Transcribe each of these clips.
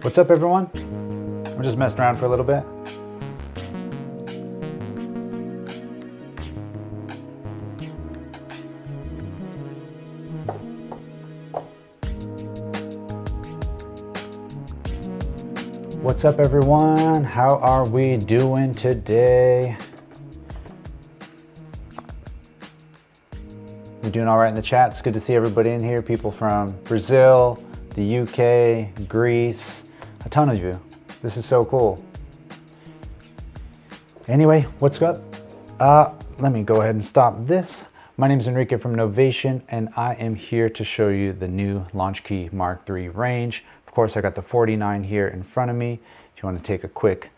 What's up, everyone? I'm just messing around for a little bit. What's up, everyone? How are we doing today? We're doing all right in the chat. It's good to see everybody in here. People from Brazil, the UK, Greece, a ton of you. This is so cool. Anyway, what's up? Let me go ahead and stop this. My name is Enrique from Novation, and I am here to show you the new Launchkey Mark III range. Of course, I got the 49 here in front of me. If you want to take a quick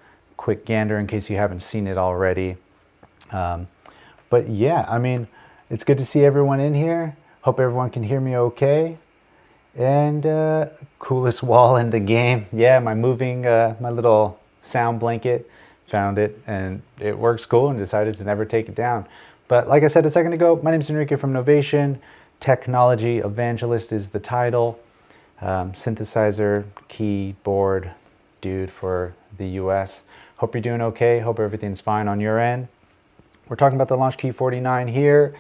gander in case you haven't seen it already. But yeah, I mean, it's good to see everyone in here. Hope everyone can hear me okay. And coolest wall in the game. Yeah, my little sound blanket, found it and it works cool and decided to never take it down. But like I said a second ago, my name is Enrique from Novation. Technology Evangelist is the title. Synthesizer, keyboard dude for the US. Hope you're doing okay. Hope everything's fine on your end. We're talking about the Launchkey 49 here,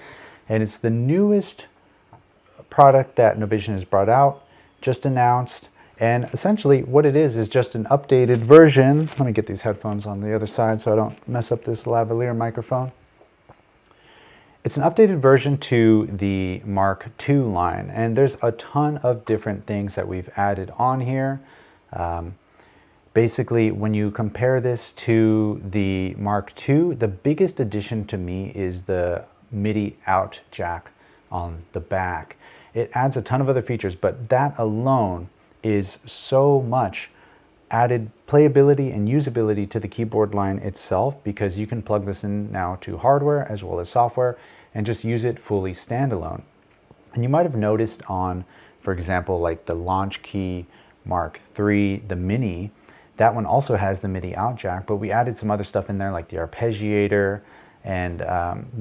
and it's the newest product that Novation has brought out, just announced. And essentially what it is just an updated version. Let me get these headphones on the other side so I don't mess up this lavalier microphone. It's an updated version to the Mark II line, and there's a ton of different things that we've added on here. Basically, when you compare this to the Mark II, the biggest addition to me is the Midi out jack on the back. It adds a ton of other features, but that alone is so much added playability and usability to the keyboard line itself, because you can plug this in now to hardware as well as software and just use it fully standalone. And you might have noticed on, for example, like the Launchkey Mark III, the Mini, that one also has the Midi out jack, but we added some other stuff in there like the Arpeggiator and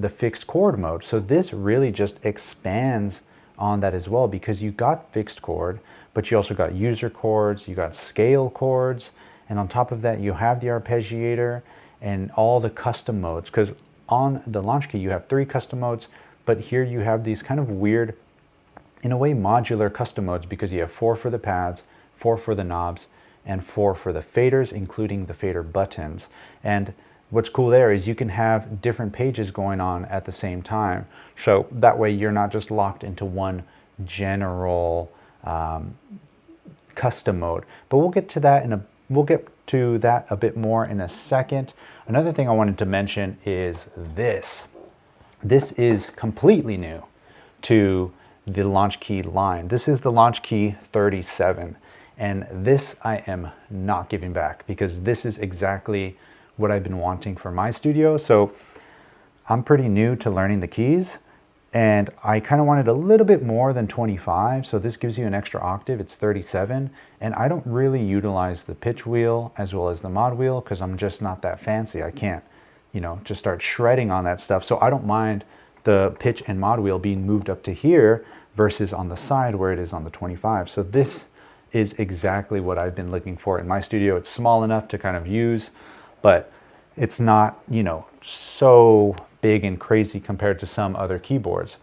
the fixed chord mode. So this really just expands on that as well, because you got fixed chord, but you also got user chords, you got scale chords, and on top of that you have the Arpeggiator and all the custom modes, because on the Launchkey you have 3 custom modes, but here you have these kind of weird, in a way, modular custom modes, because you have 4 for the pads, 4 for the knobs, and 4 for the faders, including the fader buttons. And what's cool there is you can have different pages going on at the same time. So that way you're not just locked into one general custom mode. But we'll get to that a bit more in a second. Another thing I wanted to mention is this. This is completely new to the Launchkey line. This is the Launchkey 37. And this I am not giving back, because this is exactly what I've been wanting for my studio. So I'm pretty new to learning the keys, and I kind of wanted a little bit more than 25. So this gives you an extra octave. It's 37. And I don't really utilize the pitch wheel as well as the mod wheel, because I'm just not that fancy. I can't, just start shredding on that stuff. So I don't mind the pitch and mod wheel being moved up to here versus on the side where it is on the 25. So this is exactly what I've been looking for in my studio. It's small enough to kind of use, but it's not, so big and crazy compared to some other keyboards.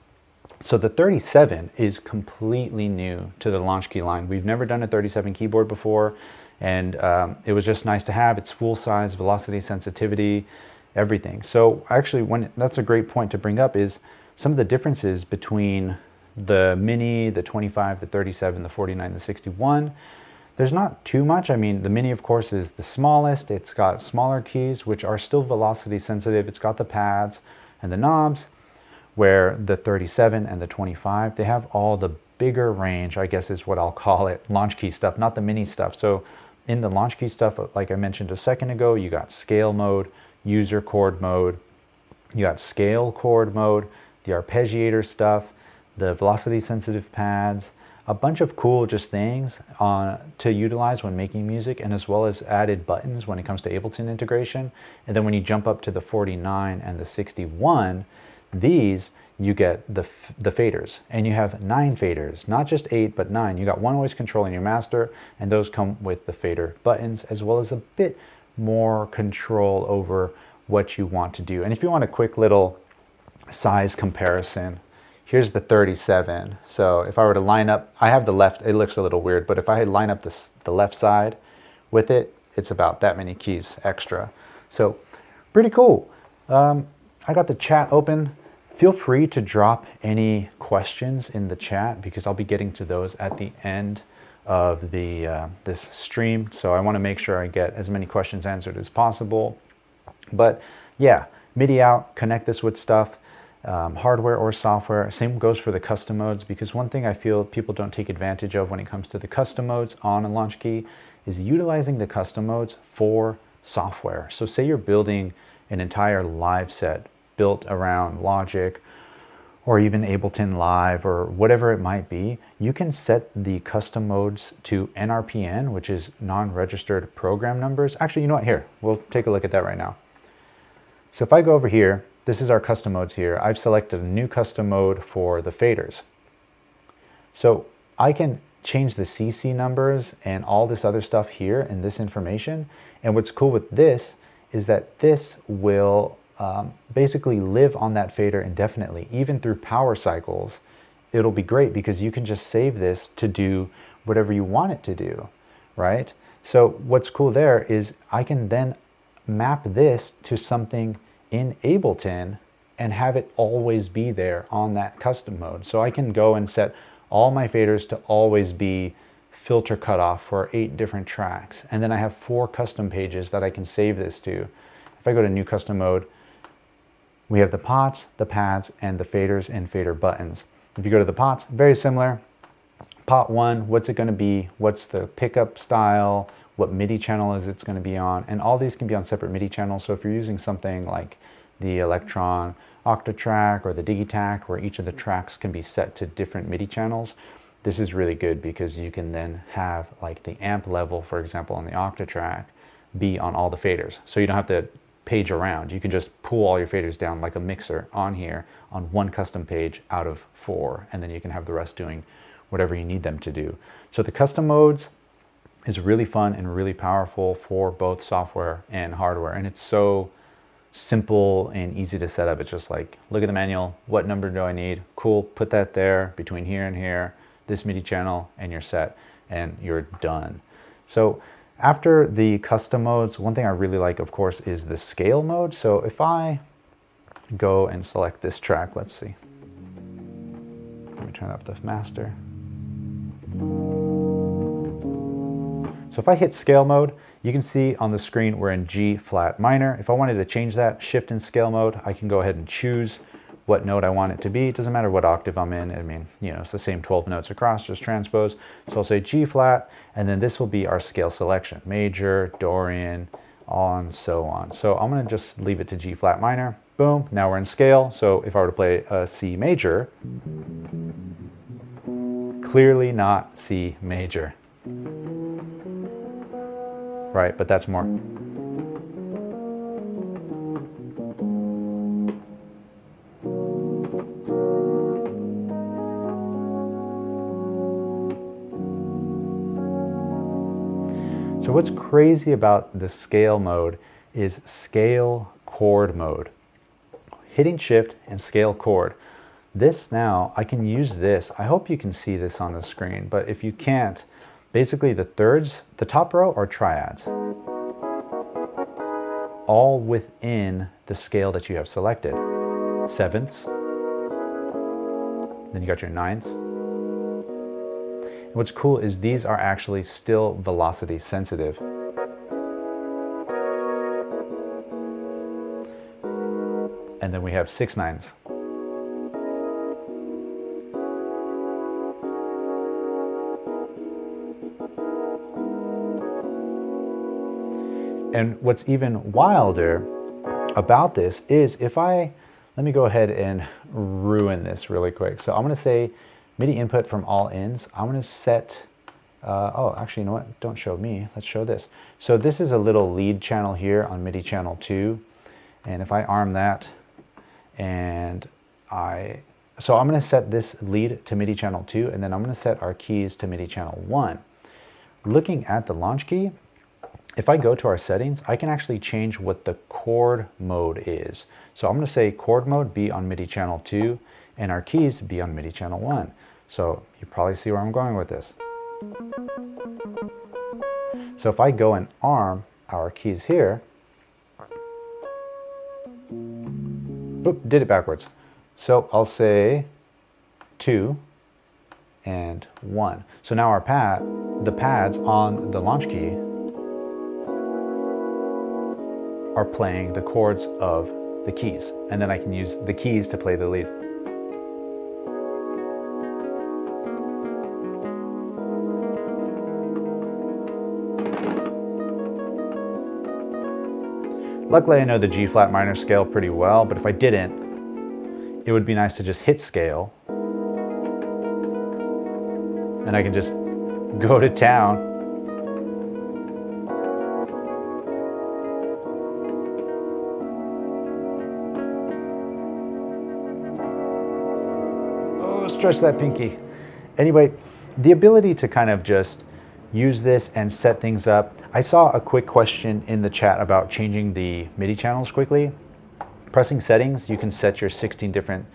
So the 37 is completely new to the Launchkey line. We've never done a 37 keyboard before, and it was just nice to have. It's full size, velocity, sensitivity, everything. So actually, that's a great point to bring up, is some of the differences between the Mini, the 25, the 37, the 49, the 61. There's not too much. I mean, the Mini, of course, is the smallest. It's got smaller keys, which are still velocity sensitive. It's got the pads and the knobs, where the 37 and the 25, they have all the bigger range, I guess is what I'll call it, Launchkey stuff, not the Mini stuff. So in the Launchkey stuff, like I mentioned a second ago, you got scale mode, user chord mode, you got scale chord mode, the Arpeggiator stuff, the velocity sensitive pads, a bunch of cool just things to utilize when making music, and as well as added buttons when it comes to Ableton integration. And then when you jump up to the 49 and the 61, these you get the faders, and you have 9 faders, not just 8 but 9. You got one voice control in your master, and those come with the fader buttons, as well as a bit more control over what you want to do. And if you want a quick little size comparison, here's the 37. So if I were to line up, I have the left, it looks a little weird, but if I line up the left side with it, it's about that many keys extra. So pretty cool. I got the chat open. Feel free to drop any questions in the chat, because I'll be getting to those at the end of the this stream. So I want to make sure I get as many questions answered as possible. But yeah, MIDI out, connect this with stuff, hardware or software. Same goes for the custom modes, because one thing I feel people don't take advantage of when it comes to the custom modes on a Launchkey is utilizing the custom modes for software. So say you're building an entire live set built around Logic or even Ableton Live or whatever it might be, you can set the custom modes to NRPN, which is non-registered program numbers. Actually, you know what? Here, we'll take a look at that right now. So if I go over here, this is our custom modes here. I've selected a new custom mode for the faders. So I can change the CC numbers and all this other stuff here in this information. And what's cool with this is that this will basically live on that fader indefinitely, even through power cycles. It'll be great because you can just save this to do whatever you want it to do, right? So what's cool there is I can then map this to something in Ableton and have it always be there on that custom mode. So I can go and set all my faders to always be filter cutoff for 8 different tracks. And then I have 4 custom pages that I can save this to. If I go to new custom mode, we have the pots, the pads, and the faders and fader buttons. If you go to the pots, very similar. Pot 1, what's it going to be? What's the pickup style? What MIDI channel is it's going to be on? And all these can be on separate MIDI channels. So if you're using something like the Electron Octatrack or the Digitac, where each of the tracks can be set to different MIDI channels, this is really good because you can then have like the amp level, for example, on the Octatrack be on all the faders. So you don't have to page around. You can just pull all your faders down like a mixer on here on one custom page out of 4, and then you can have the rest doing whatever you need them to do. So the custom modes is really fun and really powerful for both software and hardware, and it's so simple and easy to set up. It's just like, look at the manual, what number do I need? Cool, put that there between here and here, this MIDI channel, and you're set, and you're done. So after the custom modes, one thing I really like, of course, is the scale mode. So if I go and select this track, let's see. Let me turn up the master. So if I hit scale mode, you can see on the screen we're in G flat minor. If I wanted to change that, shift in scale mode, I can go ahead and choose what note I want it to be. It doesn't matter what octave I'm in. I mean, you know, it's the same 12 notes across, just transpose. So I'll say G flat, and then this will be our scale selection. Major, Dorian, on, so on. So I'm gonna just leave it to G flat minor. Boom, now we're in scale. So if I were to play a C major, clearly not C major. Right, but that's more. So what's crazy about the scale mode is scale chord mode. Hitting shift and scale chord. This now, I can use this. I hope you can see this on the screen, but if you can't, basically the thirds, the top row are triads, all within the scale that you have selected. Sevenths, then you got your ninths. And what's cool is these are actually still velocity sensitive. And then we have 6/9. And what's even wilder about this is if let me go ahead and ruin this really quick. So I'm going to say MIDI input from all ins. I'm going to set, oh, actually, you know what? Don't show me. Let's show this. So this is a little lead channel here on MIDI channel 2. And if I arm that and I So I'm going to set this lead to MIDI channel 2, and then I'm going to set our keys to MIDI channel 1. Looking at the launch key, if I go to our settings, I can actually change what the chord mode is. So I'm going to say chord mode be on MIDI channel 2 and our keys be on MIDI channel 1. So you probably see where I'm going with this. So if I go and arm our keys here, oop, did it backwards. So I'll say 2 and 1. So now our the pads on the launch key are playing the chords of the keys. And then I can use the keys to play the lead. Luckily I know the G flat minor scale pretty well, but if I didn't, it would be nice to just hit scale and I can just go to town. Oh, stretch that pinky. Anyway, the ability to kind of just use this and set things up. I saw a quick question in the chat about changing the MIDI channels quickly. Pressing settings, you can set your 16 different,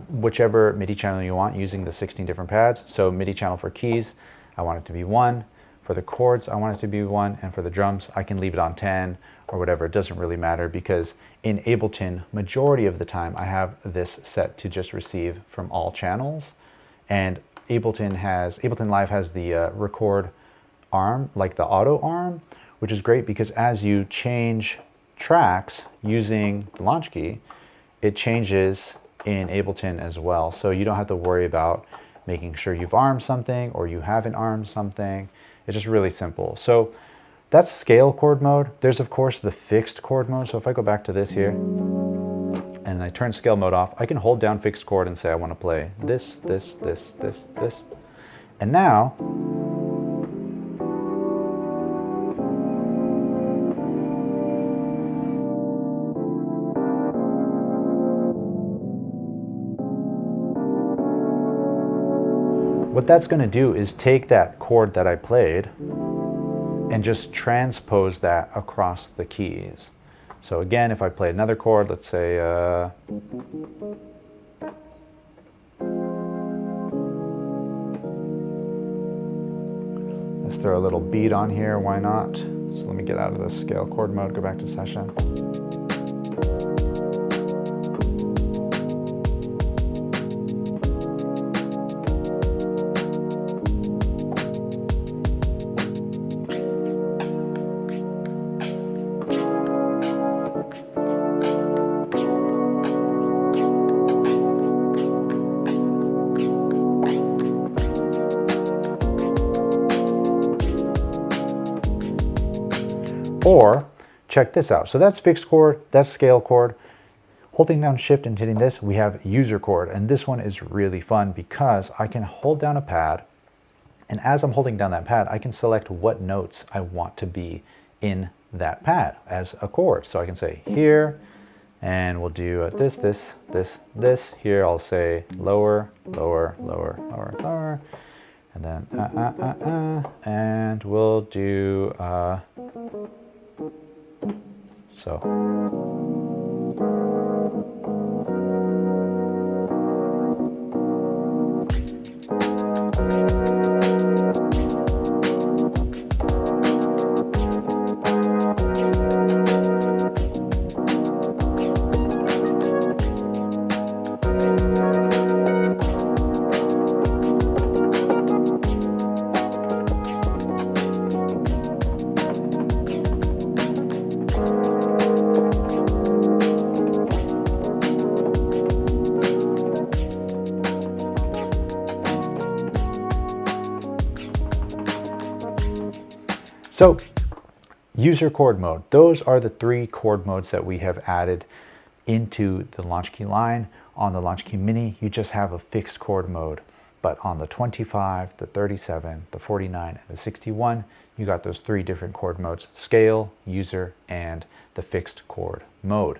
whichever MIDI channel you want using the 16 different pads. So MIDI channel for keys, I want it to be 1. For the chords, I want it to be 1. And for the drums, I can leave it on 10 or whatever. It doesn't really matter because in Ableton, majority of the time, I have this set to just receive from all channels. And Ableton Live has the record arm, like the auto arm, which is great because as you change tracks using the launch key, it changes in Ableton as well. So you don't have to worry about making sure you've armed something or you haven't armed something. It's just really simple. So that's scale chord mode. There's of course the fixed chord mode. So if I go back to this here and I turn scale mode off, I can hold down fixed chord and say I want to play this, this, this, this, this. And now what that's going to do is take that chord that I played and just transpose that across the keys. So again, if I play another chord, let's say let's throw a little beat on here, why not? So let me get out of the scale chord mode, go back to session. Or check this out. So that's fixed chord, that's scale chord. Holding down shift and hitting this, we have user chord. And this one is really fun because I can hold down a pad. And as I'm holding down that pad, I can select what notes I want to be in that pad as a chord. So I can say here, and we'll do this, this, this, this. Here I'll say lower, lower, lower, lower, lower. And then and we'll do so. So, user chord mode. Those are the 3 chord modes that we have added into the Launchkey line. On the Launchkey Mini, you just have a fixed chord mode. But on the 25, the 37, the 49, and the 61, you got those 3 different chord modes: scale, user, and the fixed chord mode.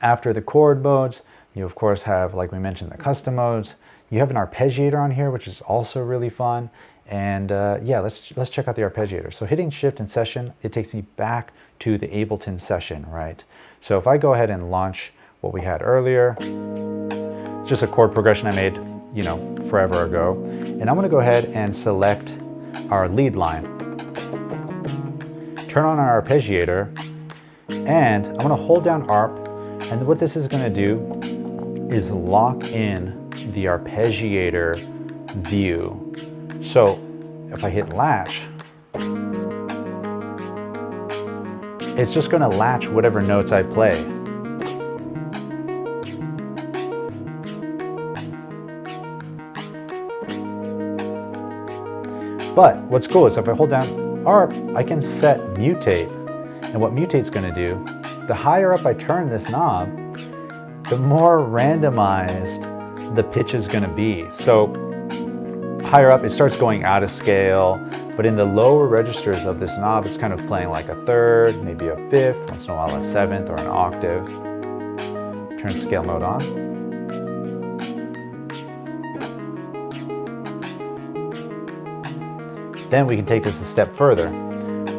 After the chord modes, You of course have, like we mentioned, the custom modes. You have an arpeggiator on here, which is also really fun. And yeah, let's check out the arpeggiator. So hitting shift in session, it takes me back to the Ableton session, right? So if I go ahead and launch what we had earlier, it's just a chord progression I made, you know, forever ago. And I'm gonna go ahead and select our lead line. Turn on our arpeggiator, and I'm gonna hold down ARP, and what this is gonna do is lock in the arpeggiator view. So if I hit latch, it's just going to latch whatever notes I play. But what's cool is if I hold down ARP, I can set mutate. And what mutate's going to do, the higher up I turn this knob, the more randomized the pitch is going to be. So higher up, it starts going out of scale, but in the lower registers of this knob, it's kind of playing like a third, maybe a fifth, once in a while a seventh or an octave. Turn scale mode on. Then we can take this a step further.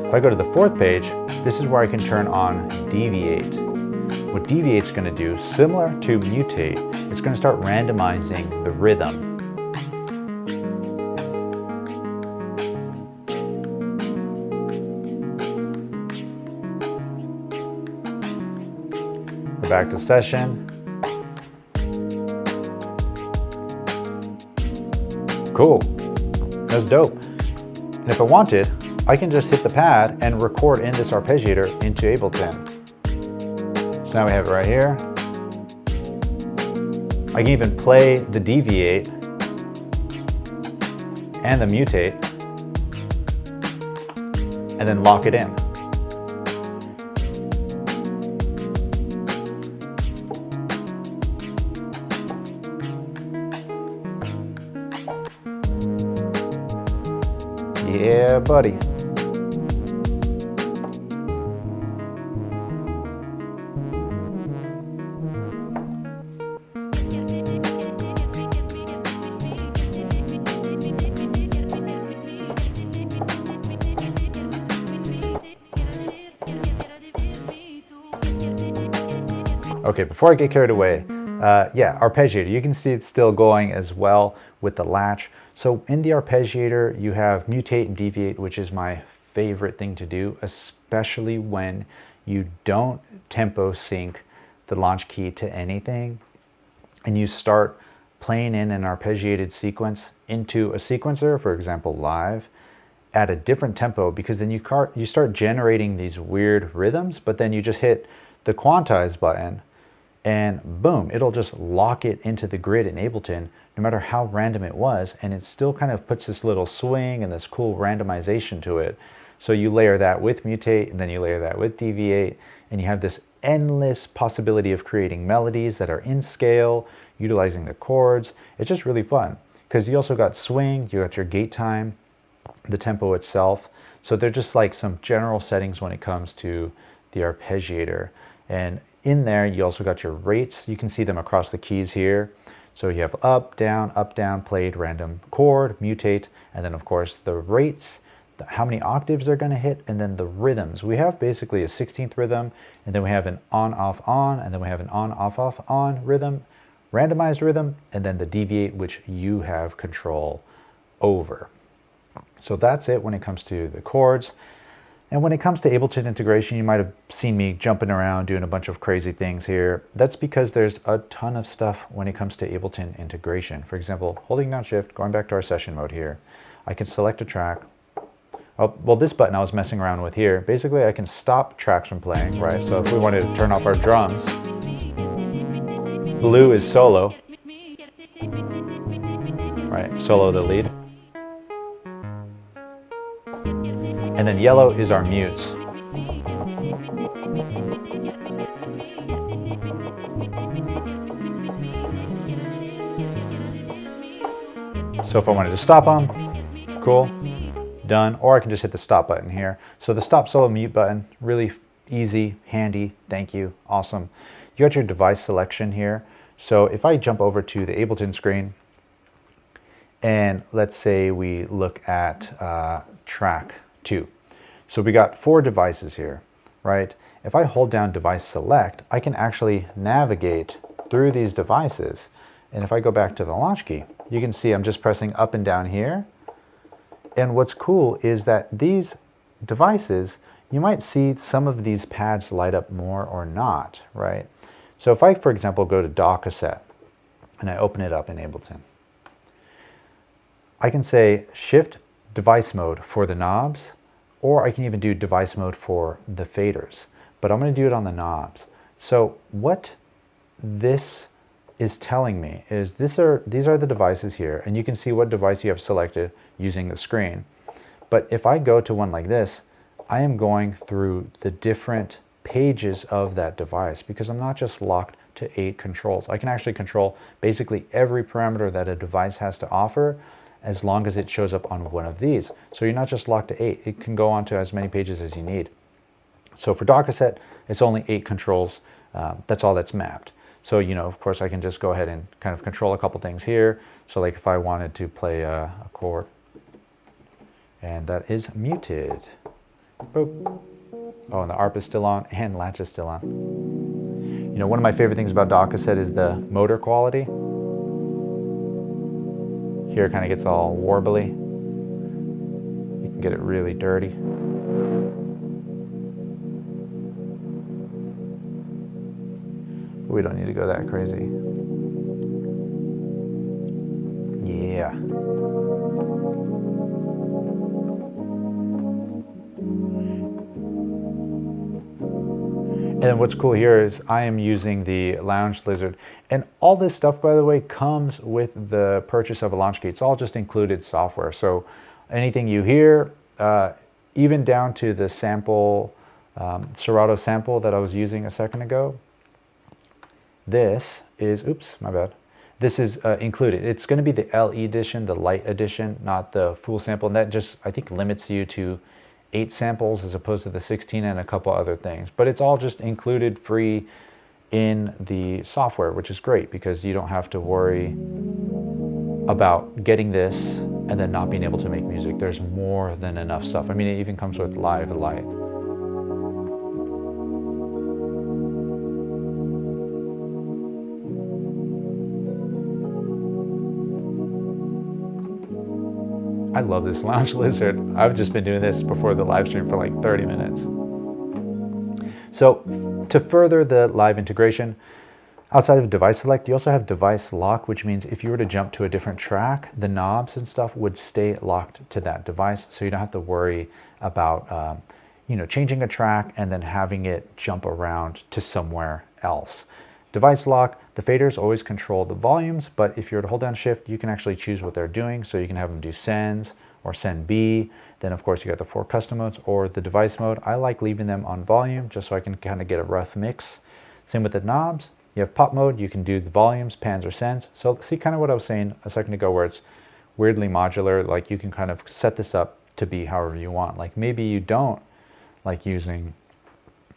If I go to the fourth page, this is where I can turn on deviate. What deviate's going to do, similar to mutate, it's going to start randomizing the rhythm. Go back to session. Cool. That's dope. And if I wanted, I can just hit the pad and record in this arpeggiator into Ableton. So now we have it right here. I can even play the deviate and the mutate and then lock it in. Yeah, buddy. Okay, before I get carried away, yeah, arpeggiator, you can see it's still going as well with the latch. So in the arpeggiator, you have mutate and deviate, which is my favorite thing to do, especially when you don't tempo sync the launch key to anything and you start playing in an arpeggiated sequence into a sequencer, for example, live, at a different tempo, because then you start generating these weird rhythms, but then you just hit the quantize button and boom, it'll just lock it into the grid in Ableton, no matter how random it was, and it still kind of puts this little swing and this cool randomization to it. So you layer that with mutate, and then you layer that with deviate, and you have this endless possibility of creating melodies that are in scale, utilizing the chords. It's just really fun, because you also got swing, you got your gate time, the tempo itself. So they're just like some general settings when it comes to the arpeggiator. And in there, you also got your rates. You can see them across the keys here. So you have up, down, played, random, chord, mutate, and then of course the rates, how many octaves they're going to hit, and then the rhythms. We have basically a 16th rhythm, and then we have an on, off, on, and then we have an on, off, off, on rhythm, randomized rhythm, and then the deviate, which you have control over. So that's it when it comes to the chords. And when it comes to Ableton integration, you might have seen me jumping around doing a bunch of crazy things here. That's because there's a ton of stuff when it comes to Ableton integration. For example, holding down shift, going back to our session mode here, I can select a track. Oh, well, this button I was messing around with here. Basically, I can stop tracks from playing, right? So if we wanted to turn off our drums, blue is solo, right? Solo the lead. And then yellow is our mutes. So if I wanted to stop them, cool, done. Or I can just hit the stop button here. So the stop solo mute button, really easy, handy, thank you, awesome. You got your device selection here. So if I jump over to the Ableton screen, and let's say we look at track 2. So we got 4 devices here, right? If I hold down device select, I can actually navigate through these devices. And if I go back to the launch key, you can see I'm just pressing up and down here. And what's cool is that these devices, you might see some of these pads light up more or not, right? So if I, for example, go to DAW cassette and I open it up in Ableton, I can say shift device mode for the knobs, or I can even do device mode for the faders, but I'm going to do it on the knobs. So what this is telling me is these are the devices here, and you can see what device you have selected using the screen. But if I go to one like this, I am going through the different pages of that device because I'm not just locked to 8 controls. I can actually control basically every parameter that a device has to offer as long as it shows up on one of these. So you're not just locked to 8. It can go on to as many pages as you need. So for DAW cassette, it's only 8 controls. That's all that's mapped. So, you know, of course, I can just go ahead and kind of control a couple things here. So like if I wanted to play a chord, and that is muted. Boop. Oh, and the ARP is still on, and latch is still on. You know, one of my favorite things about DAW cassette is the motor quality. Here it kind of gets all warbly. You can get it really dirty. We don't need to go that crazy. Yeah. And what's cool here is I am using the Lounge Lizard. And all this stuff, by the way, comes with the purchase of a Launchkey. It's all just included software. So anything you hear, even down to the sample, Serato sample that I was using a second ago, this is, oops, my bad. This is included. It's going to be the LE edition, the light edition, not the full sample. And that just, I think, limits you to 8 samples as opposed to the 16 and a couple other things. But it's all just included free in the software, which is great because you don't have to worry about getting this and then not being able to make music. There's more than enough stuff. I mean, it even comes with Live Light. I love this Lounge Lizard. I've just been doing this before the live stream for like 30 minutes. So to further the live integration, outside of device select, you also have device lock, which means if you were to jump to a different track, the knobs and stuff would stay locked to that device. So you don't have to worry about you know, changing a track and then having it jump around to somewhere else. Device lock, the faders always control the volumes, but if you were to hold down shift, you can actually choose what they're doing. So you can have them do sends or send B. Then of course you got the 4 custom modes or the device mode. I like leaving them on volume just so I can kind of get a rough mix. Same with the knobs. You have pop mode, you can do the volumes, pans or sends. So see kind of what I was saying a second ago where it's weirdly modular, like you can kind of set this up to be however you want. Like maybe you don't like using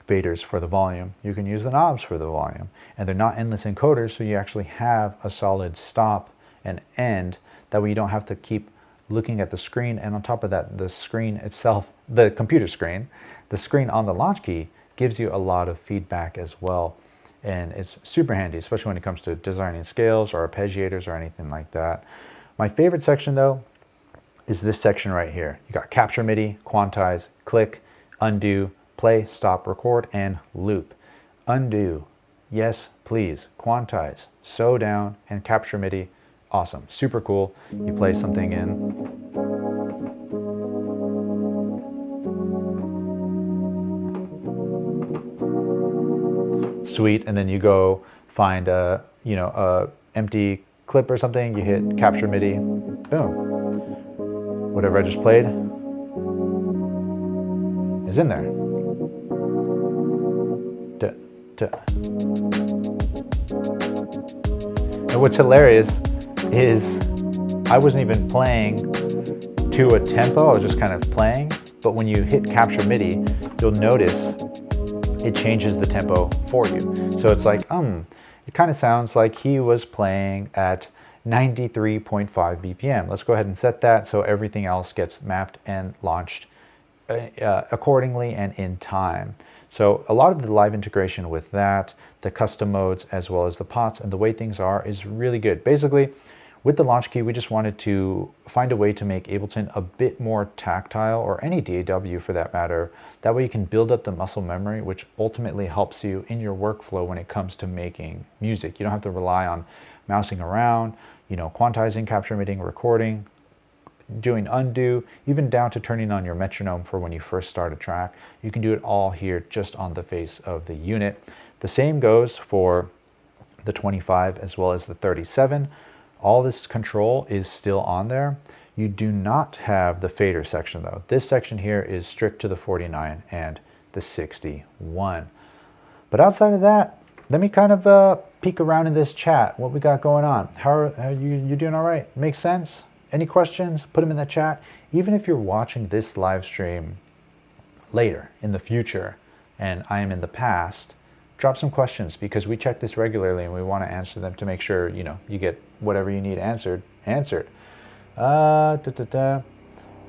faders for the volume, you can use the knobs for the volume, and they're not endless encoders, so you actually have a solid stop and end. That way you don't have to keep looking at the screen, and on top of that, the screen itself, the computer screen, the screen on the Launchkey gives you a lot of feedback as well, and it's super handy, especially when it comes to designing scales or arpeggiators or anything like that. My favorite section though is this section right here. You got capture MIDI, quantize, click, undo, play, stop, record, and loop. Undo, yes, please. Quantize, slow down, and capture MIDI. Awesome, super cool. You play something in. Sweet, and then you go find a, you know, a empty clip or something. You hit capture MIDI. Boom. Whatever I just played is in there. And what's hilarious is I wasn't even playing to a tempo, I was just kind of playing, but when you hit capture MIDI, you'll notice it changes the tempo for you. So it's like, it kind of sounds like he was playing at 93.5 BPM. Let's go ahead and set that so everything else gets mapped and launched accordingly and in time. So a lot of the live integration with that, the custom modes, as well as the pots and the way things are is really good. Basically, with the Launchkey, we just wanted to find a way to make Ableton a bit more tactile, or any DAW for that matter. That way you can build up the muscle memory, which ultimately helps you in your workflow when it comes to making music. You don't have to rely on mousing around, you know, quantizing, capture, emitting, recording, doing undo, even down to turning on your metronome for when you first start a track. You can do it all here just on the face of the unit. The same goes for the 25 as well as the 37. All this control is still on there. You do not have the fader section though. This section here is strict to the 49 and the 61. But outside of that, let me kind of peek around in this chat. What we got going on? How are you doing all right? Makes sense? Any questions? Put them in the chat. Even if you're watching this live stream later in the future and I am in the past, drop some questions, because we check this regularly and we want to answer them to make sure, you know, you get whatever you need answered. Oh,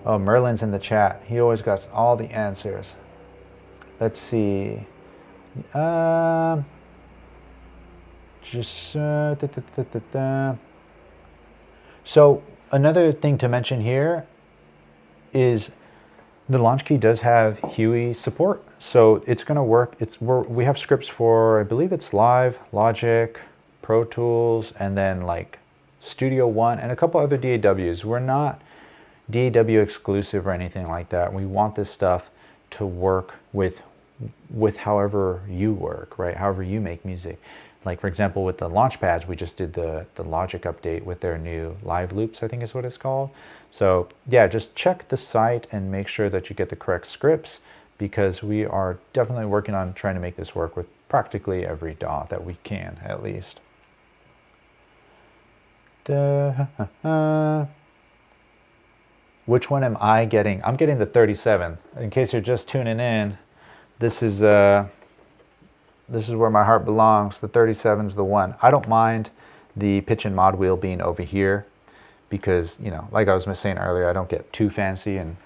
Merlin's in the chat. He always got all the answers. Let's see. So another thing to mention here is the Launchkey does have Huey support, so it's going to work. We have scripts for, I believe it's Live, Logic, Pro Tools, and then like Studio One and a couple other DAWs. We're not DAW exclusive or anything like that. We want this stuff to work with however you work, right? However you make music. Like for example, with the Launchpads, we just did the Logic update with their new live loops, I think is what it's called. So yeah, just check the site and make sure that you get the correct scripts, because we are definitely working on trying to make this work with practically every DAW that we can, at least. Which one am I getting? I'm getting the 37. In case you're just tuning in, this is where my heart belongs. The 37 is the one. I don't mind the pitch and mod wheel being over here, because, you know, like I was saying earlier, I don't get too fancy and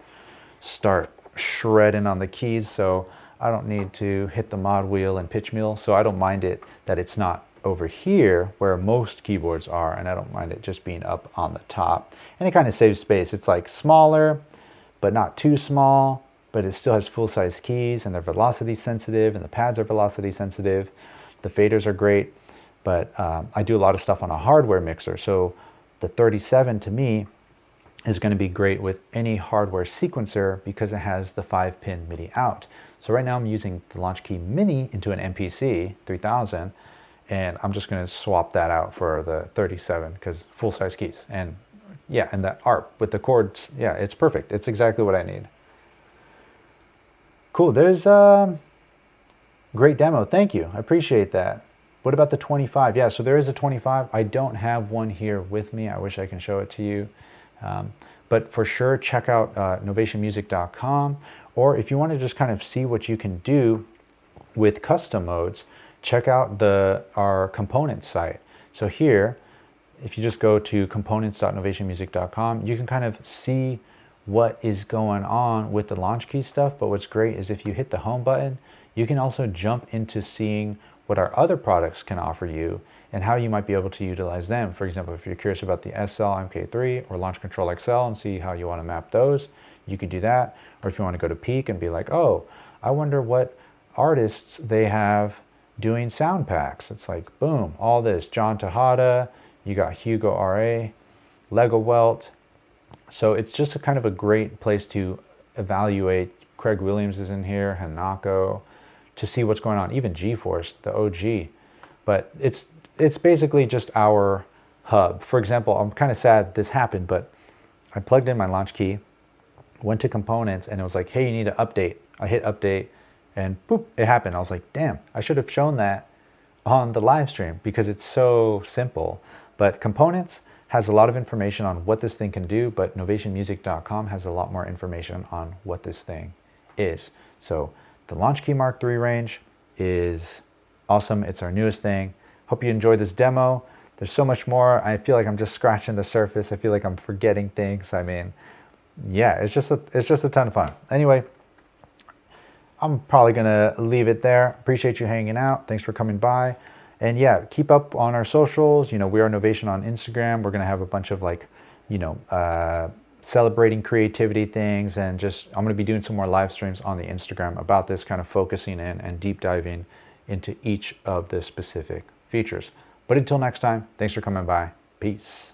start shredding on the keys, so I don't need to hit the mod wheel and pitch wheel. So I don't mind it that it's not over here where most keyboards are, and I don't mind it just being up on the top. And it kind of saves space. It's like smaller, but not too small, but it still has full-size keys, and they're velocity sensitive, and the pads are velocity sensitive. The faders are great, but I do a lot of stuff on a hardware mixer, so the 37 to me is going to be great with any hardware sequencer because it has the 5-pin MIDI out. So right now I'm using the Launchkey Mini into an MPC 3000, and I'm just going to swap that out for the 37 because full-size keys. And yeah, and that ARP with the chords, yeah, it's perfect. It's exactly what I need. Cool, there's a great demo. Thank you, I appreciate that. What about the 25? Yeah, so there is a 25. I don't have one here with me. I wish I can show it to you. But for sure, check out novationmusic.com. Or if you want to just kind of see what you can do with custom modes, check out our components site. So here, if you just go to components.novationmusic.com, you can kind of see what is going on with the Launchkey stuff. But what's great is if you hit the home button, you can also jump into seeing what our other products can offer you and how you might be able to utilize them. For example, if you're curious about the SL MK3 or Launch Control XL and see how you want to map those, you can do that. Or if you want to go to Peak and be like, oh, I wonder what artists they have doing sound packs. It's like, boom, all this. John Tejada, you got Hugo RA, Lego Welt. So it's just a kind of a great place to evaluate. Craig Williams is in here, Hanako, to see what's going on. Even GeForce, the OG. But it's basically just our hub. For example, I'm kind of sad this happened, but I plugged in my Launchkey, went to components, and it was like, hey, you need to update. I hit update, and boop, it happened. I was like, damn, I should have shown that on the live stream because it's so simple. But components has a lot of information on what this thing can do, but novationmusic.com has a lot more information on what this thing is. So the Launchkey Mark III range is awesome. It's our newest thing. Hope you enjoyed this demo. There's so much more. I feel like I'm just scratching the surface. I feel like I'm forgetting things. I mean, yeah, it's just a ton of fun. Anyway, I'm probably gonna leave it there. Appreciate you hanging out. Thanks for coming by. And yeah, keep up on our socials. You know, we are Novation on Instagram. We're gonna have a bunch of like, you know, celebrating creativity things, and just I'm gonna be doing some more live streams on the Instagram about this, kind of focusing in and deep diving into each of the specific features. But until next time, thanks for coming by. Peace.